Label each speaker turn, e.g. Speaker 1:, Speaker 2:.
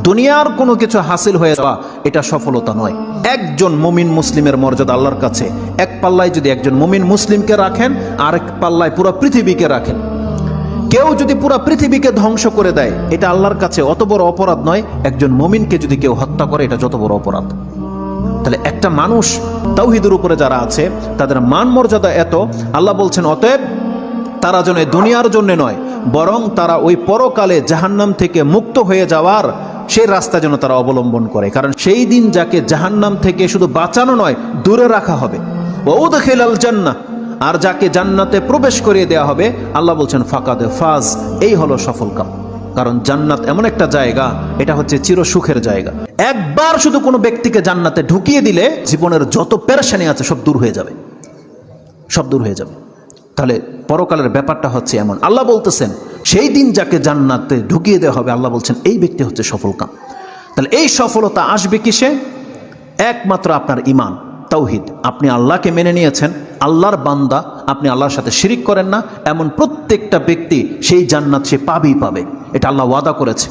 Speaker 1: দুনিয়ার কোনো কিছু হাসিল হয়ে যাওয়া এটা সফলতা নয়। একজন মুমিন মুসলিমের মর্যাদা আল্লাহর কাছে এক পাল্লায় যদি একজন মুমিন মুসলিমকে রাখেন, আরেক পাল্লায় পুরো পৃথিবীকে রাখেন। কেউ যদি পুরো পৃথিবীকে ধ্বংস করে দেয়, এটা আল্লাহর কাছে অত বড় অপরাধ নয়। একজন মুমিনকে যদি কেউ হত্যা করে, এটা যত বড় অপরাধ। তাহলে একটা মানুষ তাওহীদের উপরে যারা আছে তাদের মান মর্যাদা এত, আল্লাহ বলছেন অতএব তারা যেন দুনিয়ার জন্য নয়, বরং তারা ওই পরকালে জাহান্নাম থেকে মুক্ত হয়ে যাওয়ার সেই রাস্তা যেন তারা অবলম্বন করে। কারণ সেই দিন যাকে জাহান্নাম থেকে শুধু বাঁচানো নয়, দূরে রাখা হবে। ওয়াউদখিলাল জান্নাহ, আর যাকে জান্নাতে প্রবেশ করিয়ে দেওয়া হবে, আল্লাহ বলছেন ফাকাদে ফাজ, এই হলো সফল কাম। কারণ জান্নাত এমন একটা জায়গা, এটা হচ্ছে চির সুখের জায়গা। একবার শুধু কোনো ব্যক্তিকে জান্নাতে ঢুকিয়ে দিলে জীবনের যত পেরেশানি আছে সব দূর হয়ে যাবে, সব দূর হয়ে যাবে। তাহলে পরকালের ব্যাপারটা হচ্ছে এমন। আল্লাহ বলতেছেন সেই দিন যাকে জান্নাতে ঢুকিয়ে দেওয়া হবে, আল্লাহ বলছেন এই ব্যক্তি হচ্ছে সফল কাম। তাহলে এই সফলতা আসবে কিসে? একমাত্র আপনার ঈমান, তাওহীদ। আপনি আল্লাহকে মেনে নিয়েছেন, আল্লাহর বান্দা, আপনি আল্লাহর সাথে শিরিক করেন না, এমন প্রত্যেকটা ব্যক্তি সেই জান্নাত সে পাবেই পাবে। এটা আল্লাহ ওয়াদা করেছে।